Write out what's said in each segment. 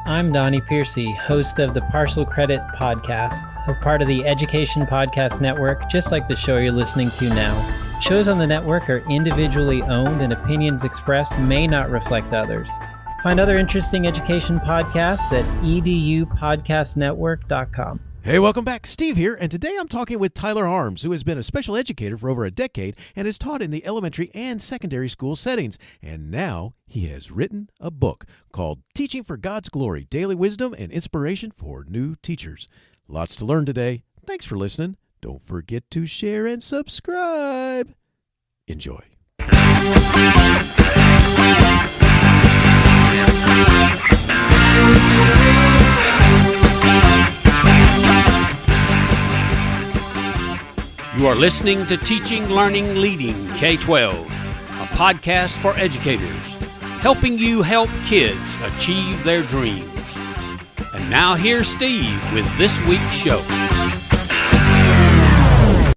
I'm Donnie Piercy, host of the Partial Credit Podcast, a part of the Education Podcast Network, just like the show you're listening to now. Shows on the network are individually owned and opinions expressed may not reflect others. Find other interesting education podcasts at edupodcastnetwork.com. Hey, welcome back. Steve here, and today I'm talking with Tyler Harms, who has been a special educator for over a decade and has taught in the elementary and secondary school settings. And now he has written a book called Teaching for God's Glory, Daily Wisdom and Inspiration for New Teachers. Lots to learn today. Thanks for listening. Don't forget to share and subscribe. Enjoy. You are listening to Teaching Learning Leading K12, a podcast for educators, helping you help kids achieve their dreams. And now here's Steve with this week's show.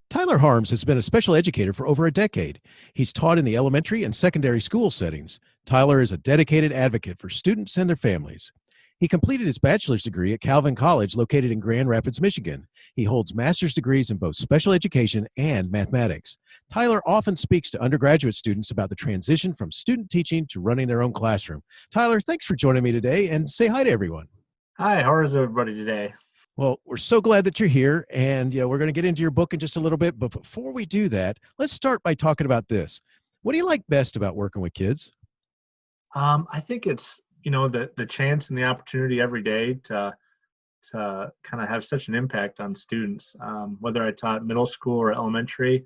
Tyler Harms has been a special educator for over a decade. He's taught in the elementary and secondary school settings. Tyler is a dedicated advocate for students and their families. He completed his bachelor's degree at Calvin College, located in Grand Rapids, Michigan. He holds master's degrees in both special education and mathematics. Tyler often speaks to undergraduate students about the transition from student teaching to running their own classroom. Tyler, thanks for joining me today, and say hi to everyone. Hi, how is everybody today? Well, we're so glad that you're here, and we're going to get into your book in just a little bit. But before we do that, let's start by talking about this. What do you like best about working with kids? I think it's the chance and the opportunity every day to kind of have such an impact on students. Whether I taught middle school or elementary,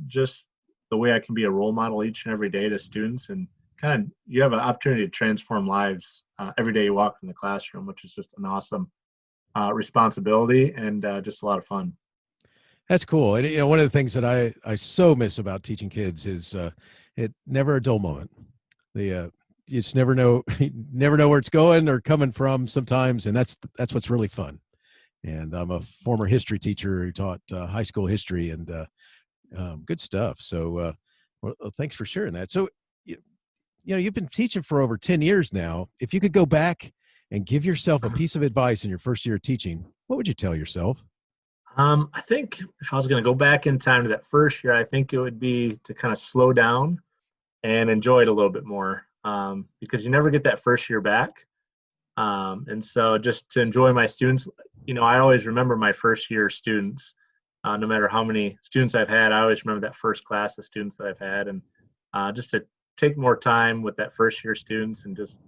just the way I can be a role model each and every day to students, and kind of you have an opportunity to transform lives every day you walk in the classroom, which is just an awesome responsibility and just a lot of fun. That's cool. And one of the things that I so miss about teaching kids is it never a dull moment. You just never know where it's going or coming from sometimes, and that's what's really fun. And I'm a former history teacher who taught high school history, and good stuff. So well, thanks for sharing that. So you've been teaching for over 10 years now. If you could go back and give yourself a piece of advice in your first year of teaching, what would you tell yourself? I think if I was going to go back in time to that first year, I think it would be to kind of slow down and enjoy it a little bit more, because you never get that first year back. And so just to enjoy my students, I always remember my first year students, no matter how many students I've had. I always remember that first class of students that I've had, and just to take more time with that first year students and just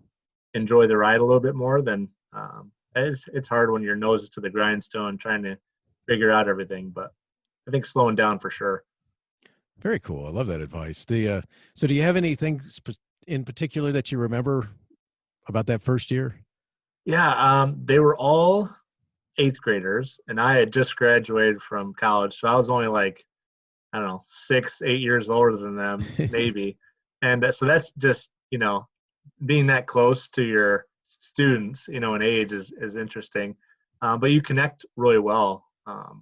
enjoy the ride a little bit more than it's hard when your nose is to the grindstone trying to figure out everything, but I think slowing down for sure. Very cool. I love that advice. So do you have anything in particular that you remember about that first year? Yeah, they were all 8th graders, and I had just graduated from college, so I was only 6, 8 years older than them, maybe. And so that's just, being that close to your students, in age is interesting. But you connect really well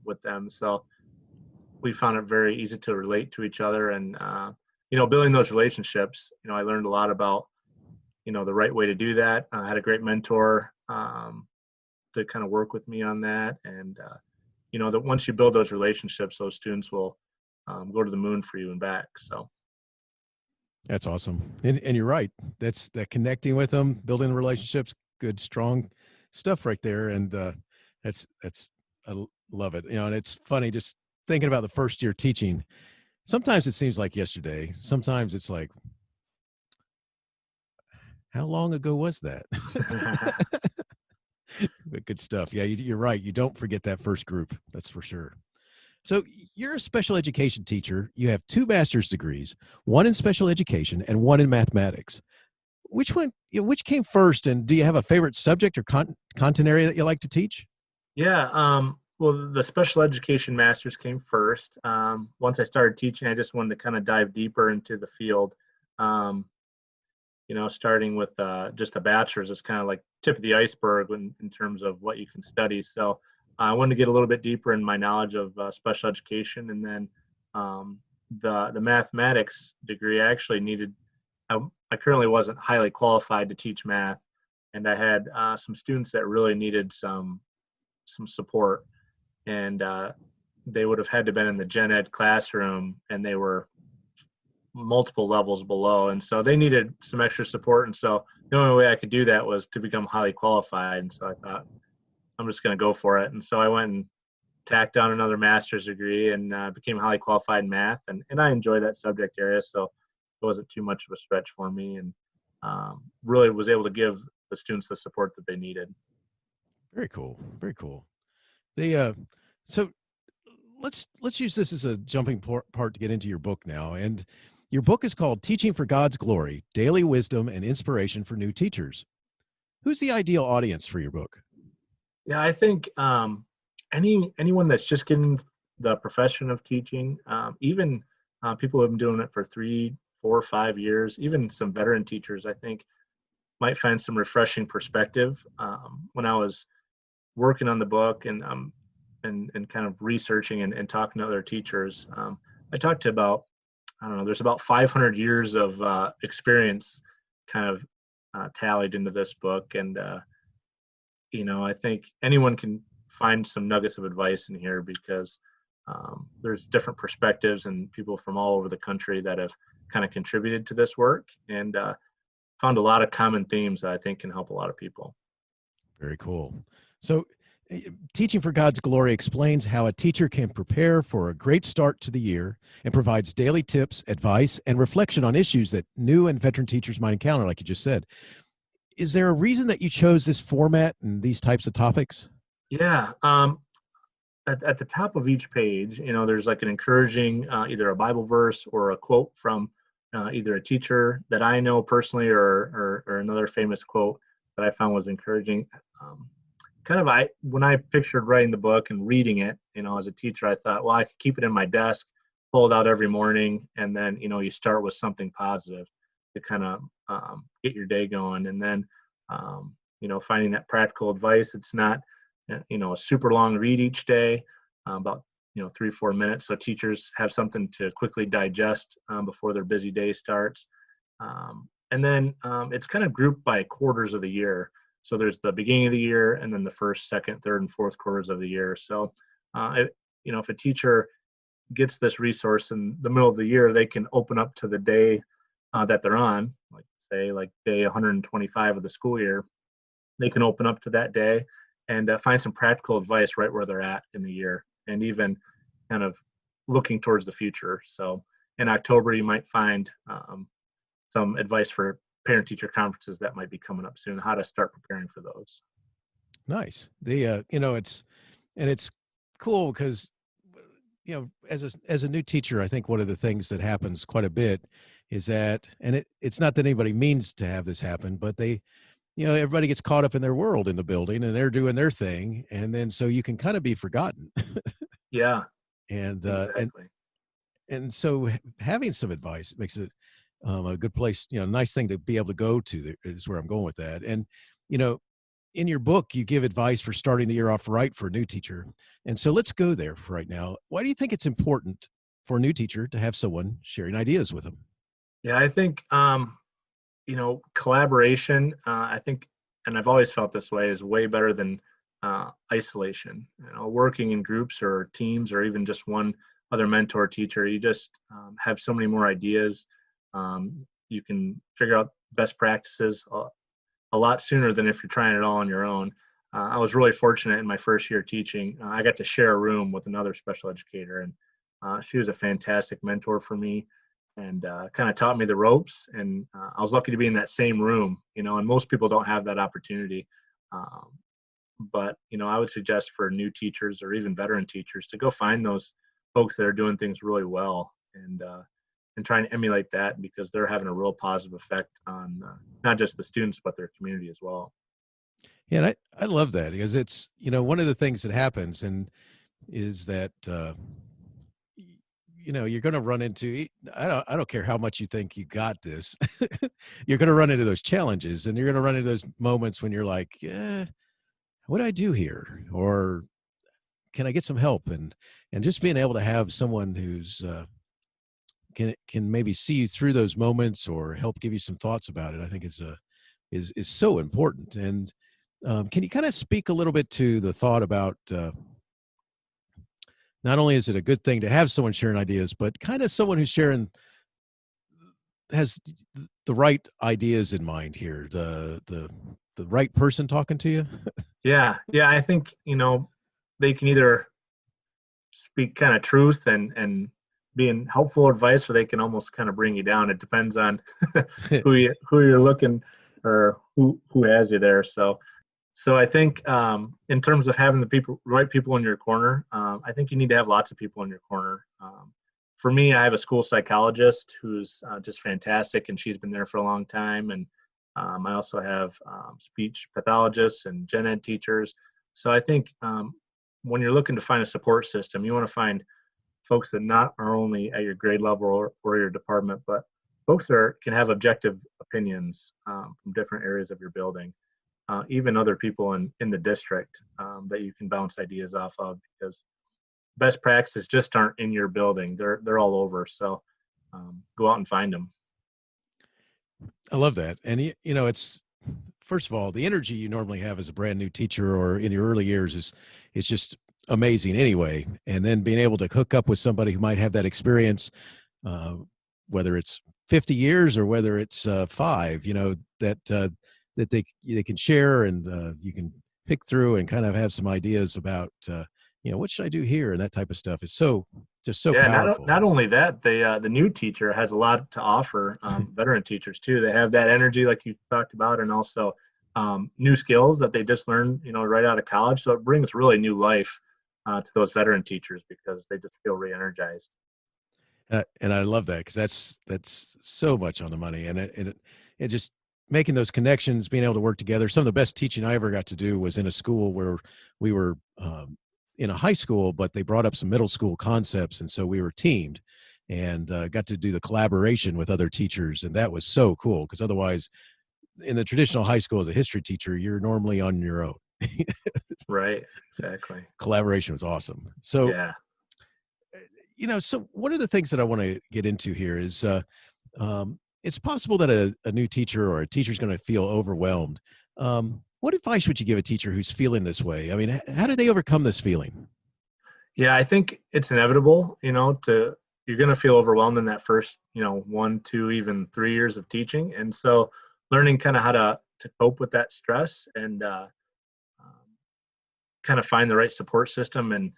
with them. So we found it very easy to relate to each other, and building those relationships. I learned a lot about the right way to do that. I had a great mentor to kind of work with me on that, and that once you build those relationships, those students will go to the moon for you and back. So that's awesome, and you're right. That's that connecting with them, building the relationships, good, strong stuff right there, and that's I love it. And it's funny just thinking about the first year teaching. Sometimes it seems like yesterday. Sometimes it's like, how long ago was that? But good stuff. Yeah, you're right. You don't forget that first group. That's for sure. So you're a special education teacher. You have 2 master's degrees, one in special education and one in mathematics. Which came first, and do you have a favorite subject or content area that you like to teach? Yeah, well, the special education master's came first. Once I started teaching, I just wanted to kind of dive deeper into the field. Starting with just a bachelor's is kind of like tip of the iceberg in terms of what you can study. So I wanted to get a little bit deeper in my knowledge of special education, and then the mathematics degree I actually needed. I currently wasn't highly qualified to teach math, and I had some students that really needed some support, and they would have had to been in the gen ed classroom, and they were multiple levels below, and so they needed some extra support. And so the only way I could do that was to become highly qualified. And so I thought, I'm just going to go for it. And so I went and tacked on another master's degree and became highly qualified in math, and I enjoy that subject area, so it wasn't too much of a stretch for me, and really was able to give the students the support that they needed. Very cool. Very cool. So let's use this as a jumping part to get into your book now. And your book is called Teaching for God's Glory: Daily Wisdom and Inspiration for New Teachers. Who's the ideal audience for your book? Yeah, I think anyone that's just getting the profession of teaching, even people who have been doing it for 3, 4, 5 years, even some veteran teachers, I think might find some refreshing perspective. When I was working on the book and kind of researching and talking to other teachers, I talked to about, I don't know, there's about 500 years of experience kind of tallied into this book. And, I think anyone can find some nuggets of advice in here, because there's different perspectives and people from all over the country that have kind of contributed to this work, and found a lot of common themes that I think can help a lot of people. Very cool. So Teaching for God's Glory explains how a teacher can prepare for a great start to the year and provides daily tips, advice, and reflection on issues that new and veteran teachers might encounter, like you just said. Is there a reason that you chose this format and these types of topics? Yeah. At the top of each page, there's like an encouraging, either a Bible verse or a quote from either a teacher that I know personally, or another famous quote that I found was encouraging. When I pictured writing the book and reading it, as a teacher, I thought, well, I could keep it in my desk, pull it out every morning, and then, you start with something positive to kind of get your day going. And then, finding that practical advice. It's not, a super long read each day, about 3-4 minutes, so teachers have something to quickly digest before their busy day starts. And then it's kind of grouped by quarters of the year. So there's the beginning of the year, and then the first, second, third, and fourth quarters of the year. So if a teacher gets this resource in the middle of the year, they can open up to the day that they're on, like day 125 of the school year. They can open up to that day and find some practical advice right where they're at in the year, and even kind of looking towards the future. So in October, you might find some advice for parent-teacher conferences that might be coming up soon, how to start preparing for those. Nice. It's cool because, as a new teacher, I think one of the things that happens quite a bit is that, and it's not that anybody means to have this happen, but everybody gets caught up in their world in the building, and they're doing their thing. And then, so you can kind of be forgotten. Yeah. And, exactly. and so having some advice makes it a good place, nice thing to be able to go to, is where I'm going with that. And, in your book, you give advice for starting the year off right for a new teacher. And so let's go there for right now. Why do you think it's important for a new teacher to have someone sharing ideas with them? Yeah, I think, collaboration, I think, and I've always felt this way, is way better than isolation. Working in groups or teams, or even just one other mentor teacher, you just have so many more ideas. You can figure out best practices a lot sooner than if you're trying it all on your own. I was really fortunate in my first year teaching. I got to share a room with another special educator, and she was a fantastic mentor for me, and kind of taught me the ropes. And I was lucky to be in that same room, and most people don't have that opportunity. But I would suggest for new teachers or even veteran teachers to go find those folks that are doing things really well, and try and emulate that, because they're having a real positive effect on not just the students, but their community as well. Yeah, and I love that, because it's, one of the things that happens is that, you're going to run into, I don't care how much you think you got this, you're going to run into those challenges, and you're going to run into those moments when you're like, what do I do here? Or can I get some help? And just being able to have someone who's, can maybe see you through those moments or help give you some thoughts about it, I think is is so important. And can you kind of speak a little bit to the thought about not only is it a good thing to have someone sharing ideas, but kind of someone who's sharing has the right ideas in mind here, the right person talking to you? Yeah, I think they can either speak kind of truth and being helpful advice, or they can almost kind of bring you down. It depends on who you're looking, or who has you there. So I think in terms of having the right people in your corner, I think you need to have lots of people in your corner. For me, I have a school psychologist who's just fantastic, and she's been there for a long time. And I also have speech pathologists and gen ed teachers. So I think when you're looking to find a support system, you want to find folks that not are only at your grade level or your department, but folks that can have objective opinions from different areas of your building. Even other people in the district that you can bounce ideas off of, because best practices just aren't in your building. They're all over. So go out and find them. I love that. And it's, first of all, the energy you normally have as a brand new teacher or in your early years is just amazing anyway. And then being able to hook up with somebody who might have that experience, whether it's 50 years or whether it's 5, that they can share, and you can pick through and kind of have some ideas about, what should I do here? And that type of stuff is so powerful. Not only that, the new teacher has a lot to offer. Veteran teachers too. They have that energy like you talked about, and also new skills that they just learned, right out of college. So it brings really new life to those veteran teachers, because they just feel re-energized. And I love that, because that's so much on the money, and it just making those connections, being able to work together. Some of the best teaching I ever got to do was in a school where we were in a high school, but they brought up some middle school concepts. And so we were teamed and got to do the collaboration with other teachers. And that was so cool, because otherwise in the traditional high school as a history teacher, you're normally on your own. Right. Exactly. Collaboration was awesome. So, yeah. So one of the things that I want to get into here is it's possible that a new teacher or a teacher is going to feel overwhelmed. What advice would you give a teacher who's feeling this way? I mean, how do they overcome this feeling? Yeah, I think it's inevitable, you're going to feel overwhelmed in that first, 1, 2, even 3 years of teaching. And so learning kind of how to cope with that stress and kind of find the right support system. And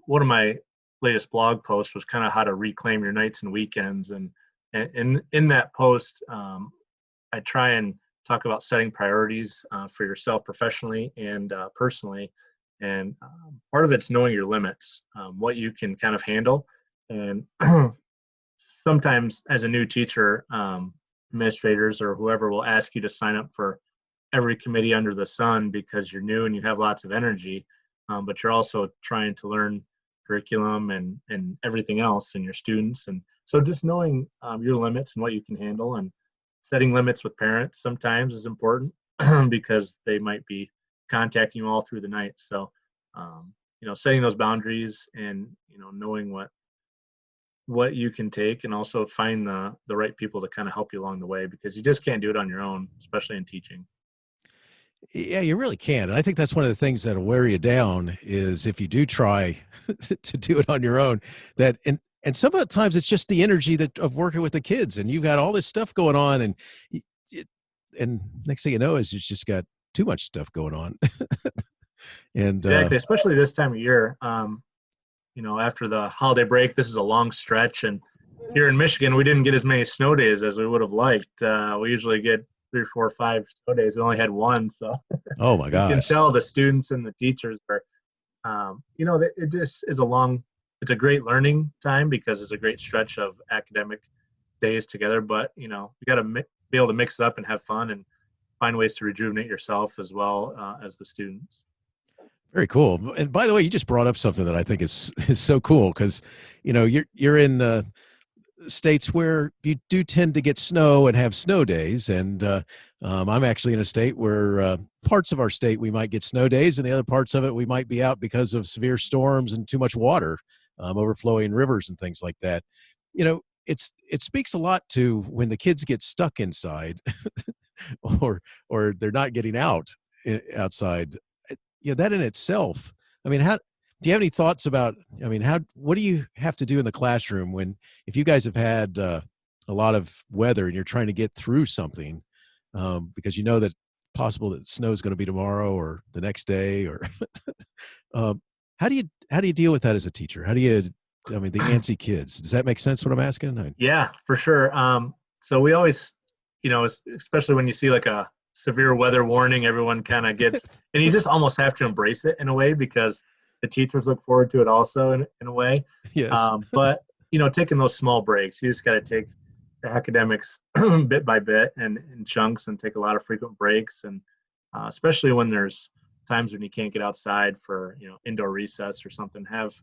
one of my latest blog posts was kind of how to reclaim your nights and weekends. And in that post, I try and talk about setting priorities for yourself professionally and personally. And part of it's knowing your limits, what you can kind of handle. And sometimes as a new teacher, administrators or whoever will ask you to sign up for every committee under the sun because you're new and you have lots of energy, but you're also trying to learn curriculum and everything else and your students. And so just knowing your limits and what you can handle, and setting limits with parents sometimes is important because they might be contacting you all through the night. So, setting those boundaries and, knowing what you can take, and also find the right people to kind of help you along the way, because you just can't do it on your own, especially in teaching. Yeah, you really can. And I think that's one of the things that'll wear you down is if you do try to do it on your own, and some of the times it's just the energy of working with the kids, and you've got all this stuff going on, and next thing you know is it's just got too much stuff going on. And exactly, especially this time of year. After the holiday break, this is a long stretch, and here in Michigan, we didn't get as many snow days as we would have liked. We usually get 3, 4, 5 snow days. We only had 1, so oh my gosh, you can tell the students and the teachers are, it just is it's a great learning time because it's a great stretch of academic days together. But you got to be able to mix it up and have fun and find ways to rejuvenate yourself as well as the students. Very cool. And by the way, you just brought up something that I think is so cool, because you're in states where you do tend to get snow and have snow days, and I'm actually in a state where parts of our state we might get snow days, and the other parts of it we might be out because of severe storms and too much water overflowing rivers and things like that. It speaks a lot to when the kids get stuck inside or they're not getting outside. That in itself, I mean, how do you have any thoughts about, I mean, what do you have to do in the classroom if you guys have had a lot of weather and you're trying to get through something, because you know that possible that snow is going to be tomorrow or the next day, or how do you deal with that as a teacher? The antsy kids, does that make sense what I'm asking? Yeah, for sure. So we always, especially when you see like a severe weather warning, everyone kind of gets, and you just almost have to embrace it in a way, because the teachers look forward to it also in a way. Yes. But, taking those small breaks, you just got to take the academics bit by bit and in chunks, and take a lot of frequent breaks. And especially when there's times when you can't get outside for, indoor recess or something, have,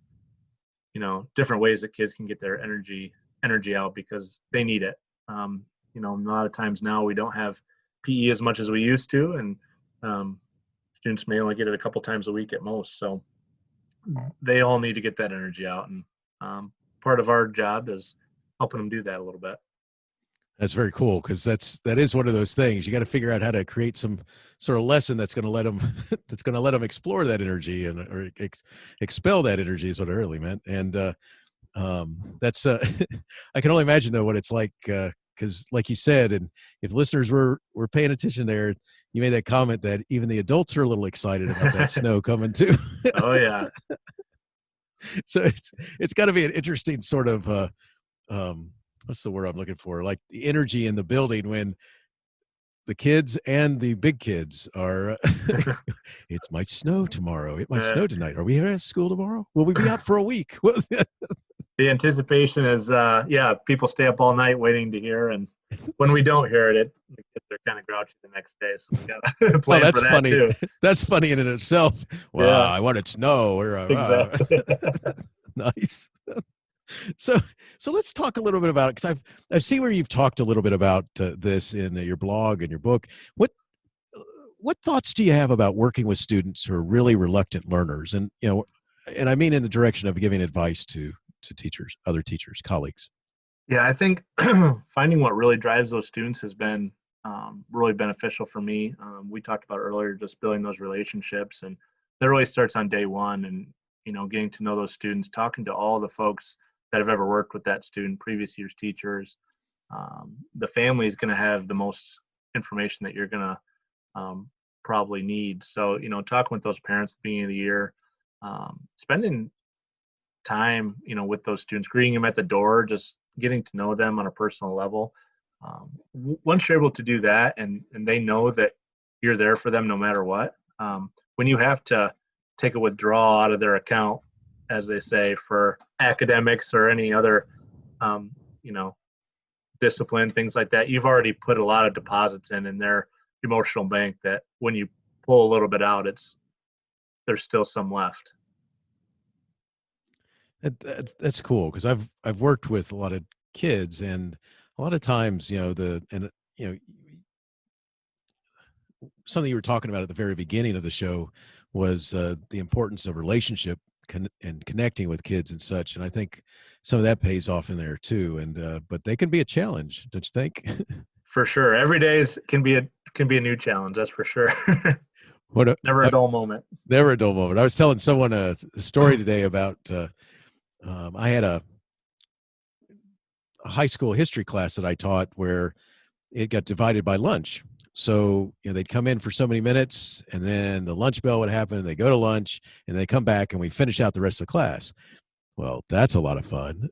different ways that kids can get their energy out, because they need it. A lot of times now we don't have PE as much as we used to, and students may only get it a couple times a week at most. So they all need to get that energy out, and part of our job is helping them do that a little bit. That's very cool, because that is one of those things. You got to figure out how to create some sort of lesson that's going to let them explore that energy or expel that energy is what I really meant. And that's I can only imagine though what it's like, because like you said, and if listeners were paying attention there, you made that comment that even the adults are a little excited about that snow coming too. Oh yeah. So it's got to be an interesting sort of what's the word I'm looking for? Like the energy in the building when the kids and the big kids are, it might snow tomorrow. It might snow tonight. Are we at school tomorrow? Will we be out for a week? The anticipation is, people stay up all night waiting to hear. And when we don't hear it, the kids are kind of grouchy the next day. So we got to plan that's for that funny. too. That's funny in and of itself. Wow, Yeah. I wanted snow. Exactly. Nice. So let's talk a little bit about it, because I've seen where you've talked a little bit about this in your blog and your book. What thoughts do you have about working with students who are really reluctant learners, and and I mean in the direction of giving advice to teachers, other teachers, colleagues? Yeah, I think finding what really drives those students has been really beneficial for me. We talked about earlier just building those relationships, and that really starts on day one, and getting to know those students, talking to all the folks that have ever worked with that student, previous year's teachers. The family is going to have the most information that you're going to probably need. So, talking with those parents at the beginning of the year, spending time, with those students, greeting them at the door, just getting to know them on a personal level. Once you're able to do that, and they know that you're there for them no matter what, when you have to take a withdrawal out of their account, as they say, for academics or any other, discipline, things like that, you've already put a lot of deposits in their emotional bank, that when you pull a little bit out, there's still some left. That's cool, because I've worked with a lot of kids, and a lot of times, something you were talking about at the very beginning of the show was the importance of relationship and connecting with kids and such. And I think some of that pays off in there too. And but they can be a challenge, don't you think? For sure, every day can be a new challenge. That's for sure. Never a dull moment. Never a dull moment. I was telling someone a story today about I had a high school history class that I taught where it got divided by lunch. So, they'd come in for so many minutes, and then the lunch bell would happen, and they go to lunch, and they come back, and we finish out the rest of the class. Well, that's a lot of fun.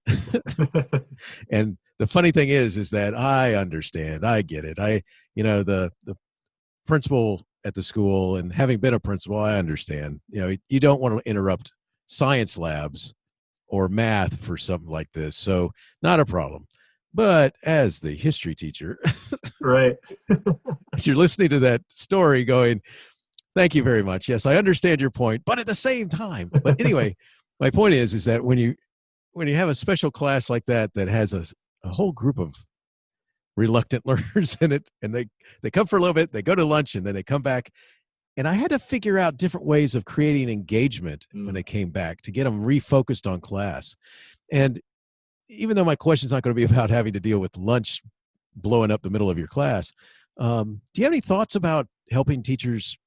And the funny thing is that I understand, I get it. The principal at the school, and having been a principal, I understand, you don't want to interrupt science labs or math for something like this. So not a problem. But as the history teacher, right, as you're listening to that story going, thank you very much. Yes, I understand your point, but at the same time. But anyway, my point is that when you have a special class like that has a whole group of reluctant learners in it, and they come for a little bit, they go to lunch, and then they come back. And I had to figure out different ways of creating engagement when they came back to get them refocused on class. And even though my question's not going to be about having to deal with lunch blowing up the middle of your class, Do you have any thoughts about helping teachers,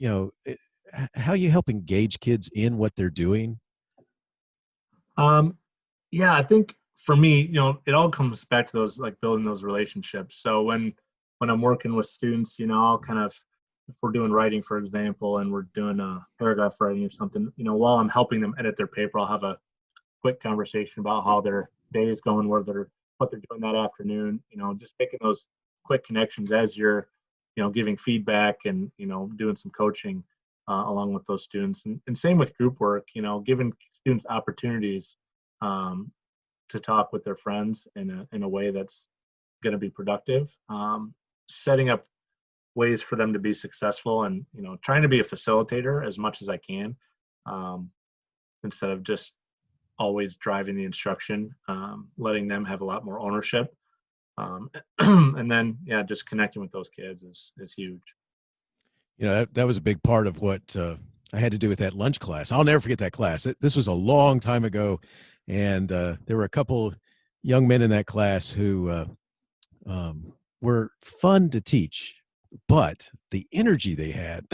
how you help engage kids in what they're doing? Yeah, I think for me, it all comes back to those, like, building those relationships. So when I'm working with students, I'll kind of, if we're doing writing, for example, and we're doing a paragraph writing or something, while I'm helping them edit their paper, I'll have a quick conversation about how their day is going, what they're doing that afternoon. Just making those quick connections as you're, giving feedback and doing some coaching along with those students. And same with group work. Giving students opportunities to talk with their friends in a way that's going to be productive. Setting up ways for them to be successful, and trying to be a facilitator as much as I can, instead of just always driving the instruction. Letting them have a lot more ownership, and then just connecting with those kids is huge. That was a big part of what I had to do with that lunch class. I'll never forget that class. This was a long time ago, and there were a couple young men in that class who were fun to teach, but the energy they had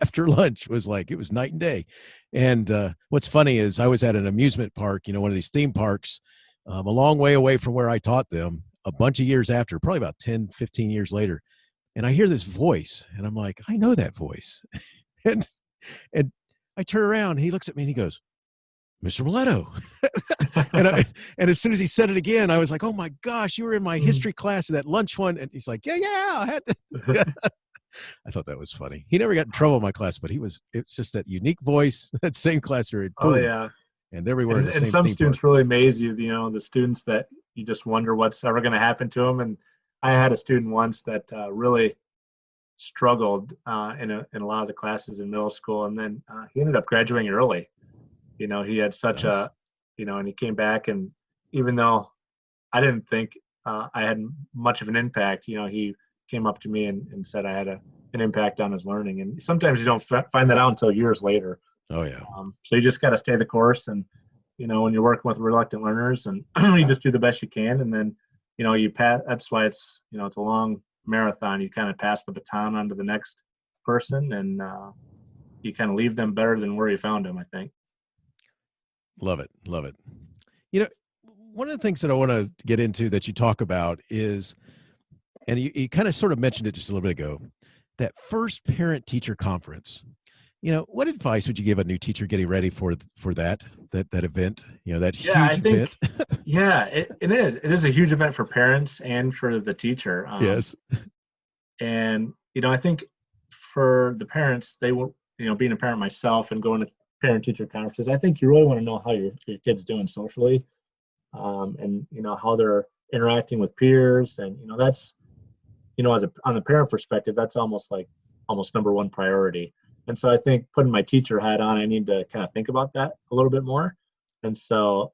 after lunch was like, it was night and day. And what's funny is I was at an amusement park, one of these theme parks, a long way away from where I taught them, a bunch of years after, probably about 10, 15 years later. And I hear this voice, and I'm like, I know that voice. and and I turn around, he looks at me and he goes, Mr. Mileto. and as soon as he said it again, I was like, oh my gosh, you were in my history class, that lunch one. And he's like, yeah, I had to. I thought that was funny. He never got in trouble in my class, but it's just that unique voice, that same class period. Boom, Oh yeah. and there we were. And some students really amaze you, the students that you just wonder what's ever going to happen to them. And I had a student once that really struggled in a lot of the classes in middle school, and then he ended up graduating early. He had such Nice. and he came back, and even though I didn't think I had much of an impact, he came up to me and said I had an impact on his learning. And sometimes you don't find that out until years later. Oh yeah. So you just got to stay the course, and when you're working with reluctant learners, and you just do the best you can, and then you pass. That's why it's it's a long marathon. You kind of pass the baton on to the next person, and you kind of leave them better than where you found them, I think. Love it. One of the things that I want to get into that you talk about is, and you kind of sort of mentioned it just a little bit ago, that first parent teacher conference. What advice would you give a new teacher getting ready for that event? That huge I think, event. it is a huge event for parents and for the teacher. Yes. And I think for the parents, they will, being a parent myself and going to parent teacher conferences, I think you really want to know how your kid's doing socially, and how they're interacting with peers. And that's, on the parent perspective, that's almost number one priority. And so I think, putting my teacher hat on, I need to kind of think about that a little bit more. And so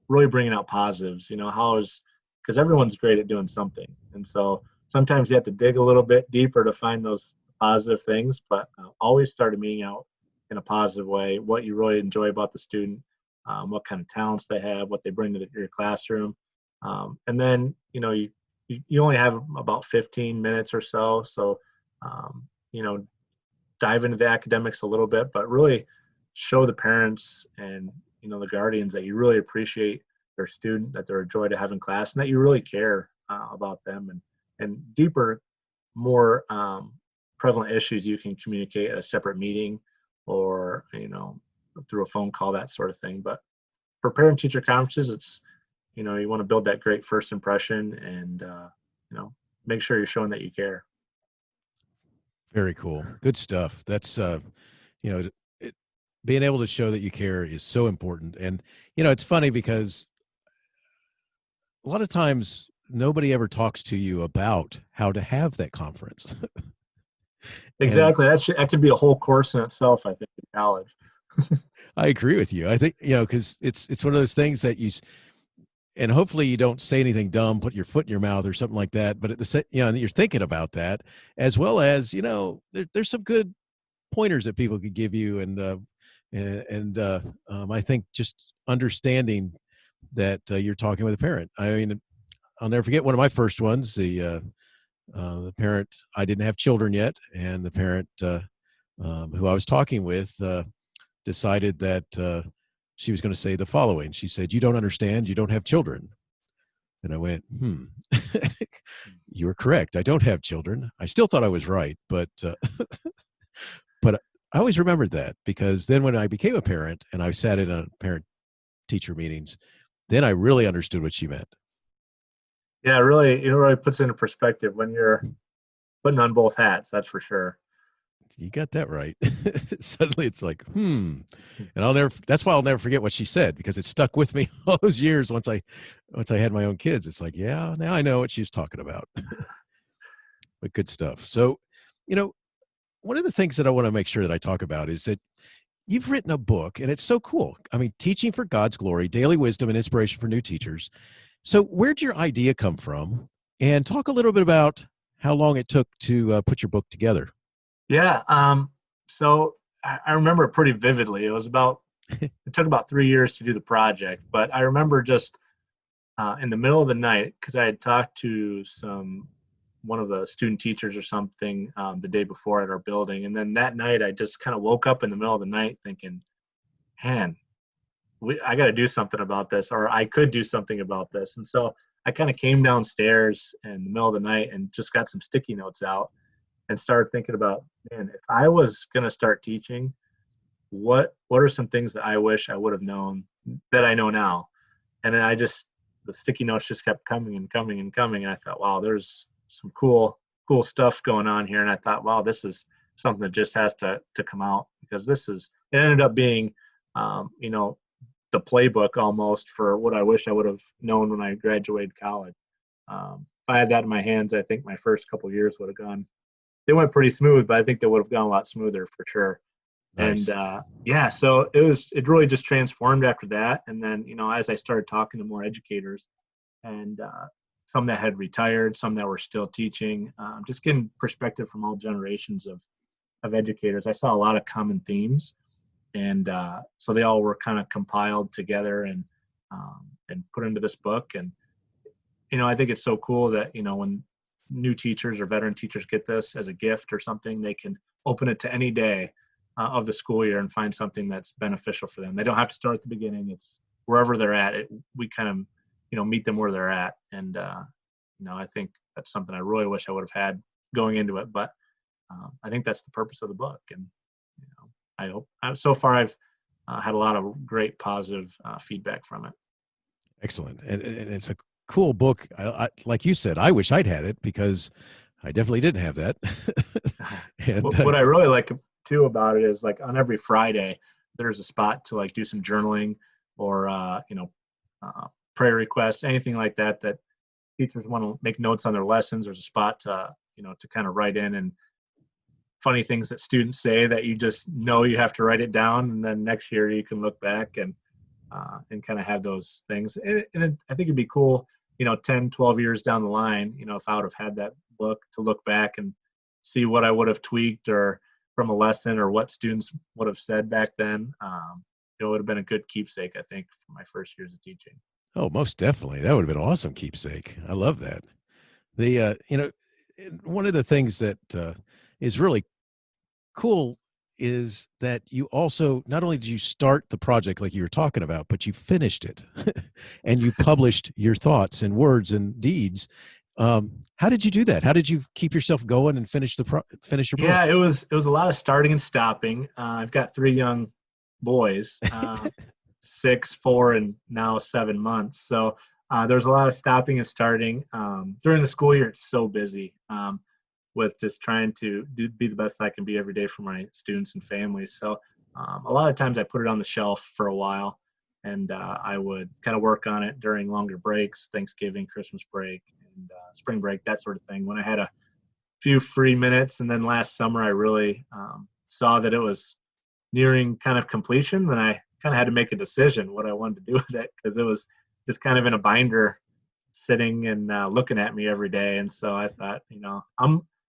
really bringing out positives, because everyone's great at doing something. And so sometimes you have to dig a little bit deeper to find those positive things, but always start a meeting out in a positive way, what you really enjoy about the student, what kind of talents they have, what they bring to your classroom. And then, you only have about 15 minutes or so. So, dive into the academics a little bit, but really show the parents and, the guardians that you really appreciate their student, that they're a joy to have in class, and that you really care about them, and deeper, more prevalent issues you can communicate at a separate meeting, or through a phone call, that sort of thing. But for parent teacher conferences, it's you want to build that great first impression, and make sure you're showing that you care. Very cool. Good stuff. That's being able to show that you care is so important. And it's funny because a lot of times nobody ever talks to you about how to have that conference. Exactly. That could be a whole course in itself, I think, in college. I agree with you. I think, because it's one of those things that and hopefully you don't say anything dumb, put your foot in your mouth or something like that. But at the you're thinking about that, as well as, there's some good pointers that people could give you. And I think just understanding that you're talking with a parent. I mean, I'll never forget one of my first ones. The parent, I didn't have children yet, and the parent who I was talking with decided that she was going to say the following. She said, "You don't understand. You don't have children." And I went, "You're correct. I don't have children." I still thought I was right, but but I always remembered that, because then when I became a parent and I sat in a parent-teacher meetings, then I really understood what she meant. Yeah, really, it really puts into perspective when you're putting on both hats. That's for sure. You got that right. Suddenly it's like, and that's why I'll never forget what she said, because it stuck with me all those years. Once I had my own kids, it's like, yeah, now I know what she was talking about. But good stuff. So, one of the things that I want to make sure that I talk about is that you've written a book, and it's so cool. I mean, Teaching for God's Glory, Daily Wisdom and Inspiration for New Teachers. So where'd your idea come from? And talk a little bit about how long it took to put your book together. Yeah. So I remember it pretty vividly. It took about 3 years to do the project, but I remember just in the middle of the night, because I had talked to one of the student teachers or something the day before at our building. And then that night, I just kind of woke up in the middle of the night thinking, man, I got to do something about this, or I could do something about this. And so I kind of came downstairs in the middle of the night and just got some sticky notes out and started thinking about, man, if I was going to start teaching, what are some things that I wish I would have known that I know now? And then the sticky notes just kept coming and coming and coming. And I thought, wow, there's some cool stuff going on here. And I thought, wow, this is something that just has to come out, because it ended up being, the playbook almost for what I wish I would have known when I graduated college. If I had that in my hands, I think my first couple of years would have gone. They went pretty smooth, but I think they would have gone a lot smoother for sure. Nice. And so it really just transformed after that. And then, as I started talking to more educators, and some that had retired, some that were still teaching, just getting perspective from all generations of educators, I saw a lot of common themes. And so they all were kind of compiled together and put into this book. And, I think it's so cool that, when new teachers or veteran teachers get this as a gift or something, they can open it to any day of the school year and find something that's beneficial for them. They don't have to start at the beginning. It's wherever they're at. We kind of, meet them where they're at. And, I think that's something I really wish I would have had going into it. But I think that's the purpose of the book. And, I hope so far I've had a lot of great positive feedback from it. Excellent. And it's a cool book. Like you said, I wish I'd had it, because I definitely didn't have that. And what I really like too about it is, like, on every Friday, there's a spot to like do some journaling or, prayer requests, anything like that teachers want to make notes on their lessons. There's a spot to, to kind of write in, and funny things that students say that you just know you have to write it down. And then next year you can look back and kind of have those things. And I think it'd be cool, 10, 12 years down the line, if I would have had that book to look back and see what I would have tweaked or from a lesson, or what students would have said back then. It would have been a good keepsake, I think, for my first years of teaching. oh, most definitely. That would have been an awesome keepsake. I love that. One of the things that is really cool is that you also, not only did you start the project like you were talking about, but you finished it and you published your thoughts and words and deeds. How did you do that? How did you keep yourself going and finish your book? Yeah, it was a lot of starting and stopping. I've got 3 young boys, 6, 4, and now 7 months. So there's a lot of stopping and starting. During the school year, it's so busy with just trying to be the best I can be every day for my students and families. So a lot of times I put it on the shelf for a while, and I would kind of work on it during longer breaks, Thanksgiving, Christmas break, and spring break, that sort of thing, when I had a few free minutes. And then last summer, I really saw that it was nearing kind of completion. Then I kind of had to make a decision what I wanted to do with it, because it was just kind of in a binder sitting and looking at me every day. And so I thought,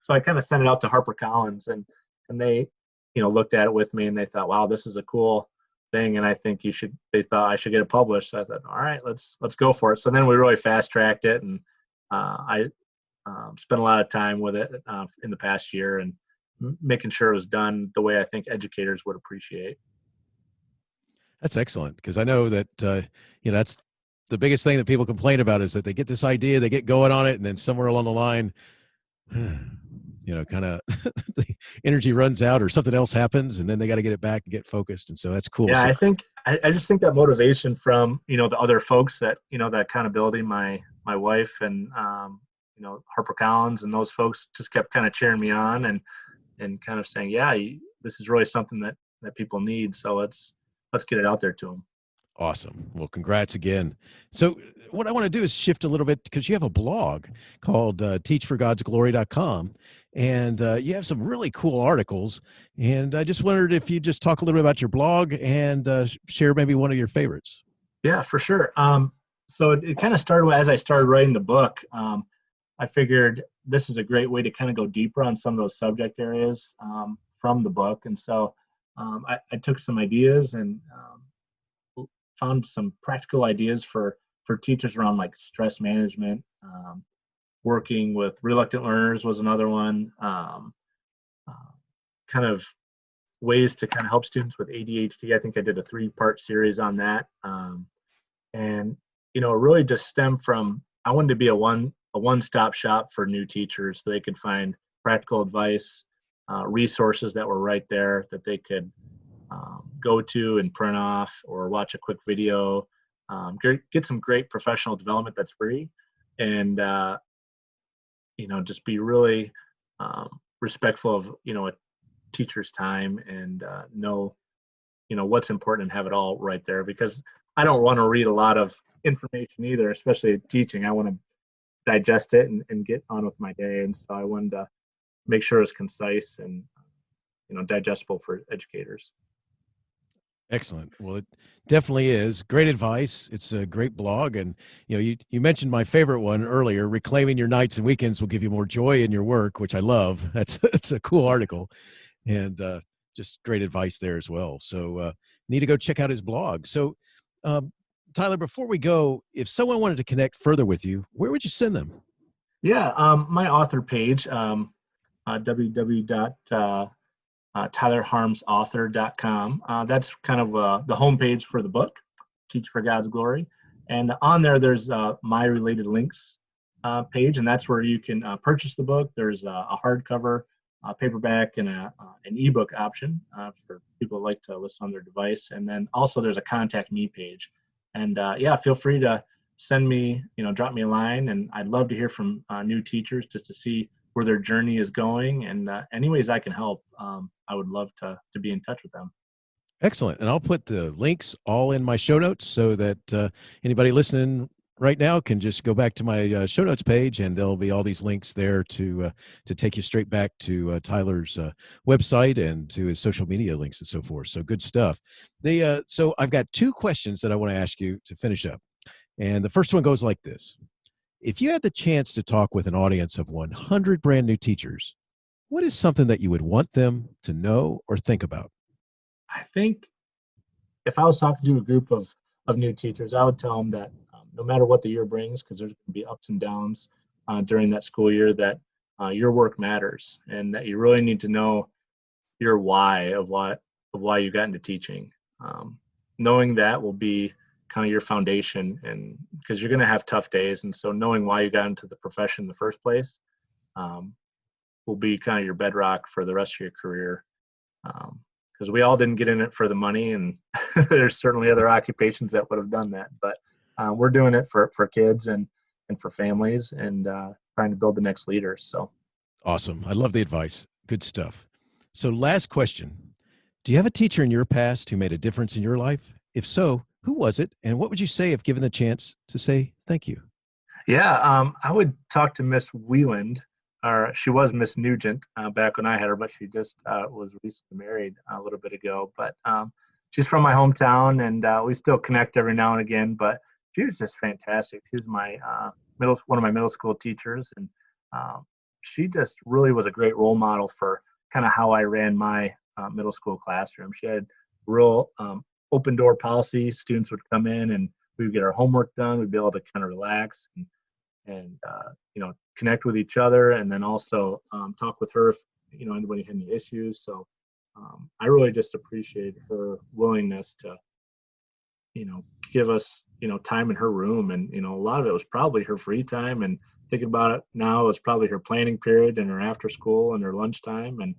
so I kind of sent it out to HarperCollins, and they, looked at it with me, and they thought, wow, this is a cool thing. And I think they thought I should get it published. So I thought, all right, let's go for it. So then we really fast tracked it. And I spent a lot of time with it in the past year, and making sure it was done the way I think educators would appreciate. That's excellent, because I know that that's the biggest thing that people complain about, is that they get this idea, they get going on it, and then somewhere along the line, kind of the energy runs out or something else happens, and then they got to get it back and get focused. And so that's cool. Yeah, So, I just think that motivation from the other folks that that accountability, my wife and HarperCollins and those folks just kept kind of cheering me on and kind of saying, yeah, this is really something that people need. So let's get it out there to them. awesome. Well, congrats again. So what I want to do is shift a little bit, because you have a blog called teachforgodsglory.com, and you have some really cool articles. And I just wondered if you just talk a little bit about your blog and share maybe one of your favorites. Yeah, for sure. So it kind of started as I started writing the book. I figured this is a great way to kind of go deeper on some of those subject areas from the book. And so I took some ideas and found some practical ideas for teachers around like stress management. Working with reluctant learners was another one. Kind of ways to kind of help students with ADHD. I think I did a 3-part series on that. And it really just stemmed from, I wanted to be a one-stop shop for new teachers, so they could find practical advice, resources that were right there that they could go to and print off or watch a quick video, get some great professional development that's free, and just be really respectful of a teacher's time, and know what's important, and have it all right there, because I don't want to read a lot of information either, especially teaching. I want to digest it and get on with my day. And so I wanted to make sure it's concise and digestible for educators. Excellent. Well, it definitely is great advice. It's a great blog. And you mentioned my favorite one earlier: reclaiming your nights and weekends will give you more joy in your work, which I love. That's a cool article, and just great advice there as well. So need to go check out his blog. So Tyler, before we go, if someone wanted to connect further with you, where would you send them? Yeah, my author page, www.tylerharmsauthor.com. That's kind of the homepage for the book, Teach for God's Glory. And on there's my related links page, and that's where you can purchase the book. There's a hardcover, paperback, and an ebook option for people who like to listen on their device. And then also there's a contact me page. And feel free to send me, drop me a line, and I'd love to hear from new teachers just to see where their journey is going, and any ways I can help. I would love to be in touch with them. Excellent. And I'll put the links all in my show notes, so that anybody listening right now can just go back to my show notes page, and there'll be all these links there to take you straight back to Tyler's website and to his social media links and so forth. So good stuff. So I've got 2 questions that I want to ask you to finish up. And the first one goes like this: if you had the chance to talk with an audience of 100 brand new teachers, what is something that you would want them to know or think about? I think if I was talking to a group of new teachers, I would tell them that no matter what the year brings, because there's going to be ups and downs during that school year, that your work matters, and that you really need to know your why of why you got into teaching. Knowing that will be kind of your foundation, and because you're going to have tough days, and so knowing why you got into the profession in the first place will be kind of your bedrock for the rest of your career. Because we all didn't get in it for the money, and there's certainly other occupations that would have done that, but we're doing it for kids and for families, and trying to build the next leaders. So awesome. I love the advice. Good stuff. So last question: do you have a teacher in your past who made a difference in your life? If so, who was it, and what would you say if given the chance to say thank you? Yeah, I would talk to Miss Wieland, or she was Miss Nugent back when I had her, but she just was recently married a little bit ago. But she's from my hometown, and we still connect every now and again. But she was just fantastic. She was my one of my middle school teachers, and she just really was a great role model for kind of how I ran my middle school classroom. She had real open door policy. Students would come in, and we would get our homework done. We'd be able to kind of relax and connect with each other, and then also talk with her if anybody had any issues. So I really just appreciate her willingness to give us time in her room, and a lot of it was probably her free time, and thinking about it now, it was probably her planning period and her after school and her lunchtime, and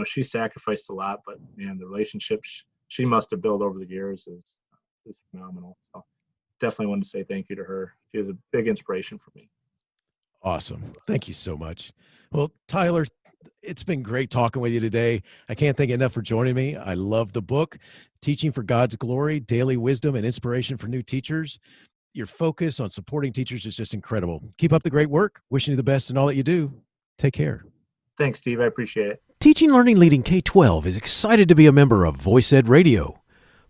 she sacrificed a lot, but man, the relationships she must have built over the years is phenomenal. So definitely wanted to say thank you to her. She was a big inspiration for me. Awesome. Thank you so much. Well, Tyler, it's been great talking with you today. I can't thank you enough for joining me. I love the book, Teaching for God's Glory, Daily Wisdom and Inspiration for New Teachers. Your focus on supporting teachers is just incredible. Keep up the great work. Wishing you the best in all that you do. Take care. Thanks, Steve. I appreciate it. Teaching Learning Leading K12 is excited to be a member of Voice Ed Radio.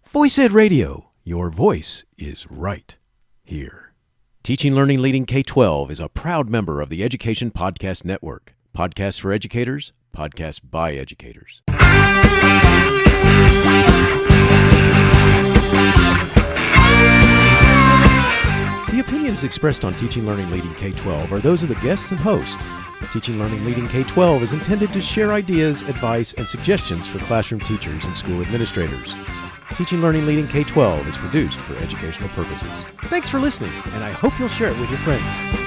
Voice Ed Radio, your voice is right here. Teaching Learning Leading K12 is a proud member of the Education Podcast Network. Podcasts for educators, podcasts by educators. The opinions expressed on Teaching Learning Leading K12 are those of the guests and host. Teaching Learning Leading K12 is intended to share ideas, advice, and suggestions for classroom teachers and school administrators. Teaching Learning Leading K12 is produced for educational purposes. Thanks for listening, and I hope you'll share it with your friends.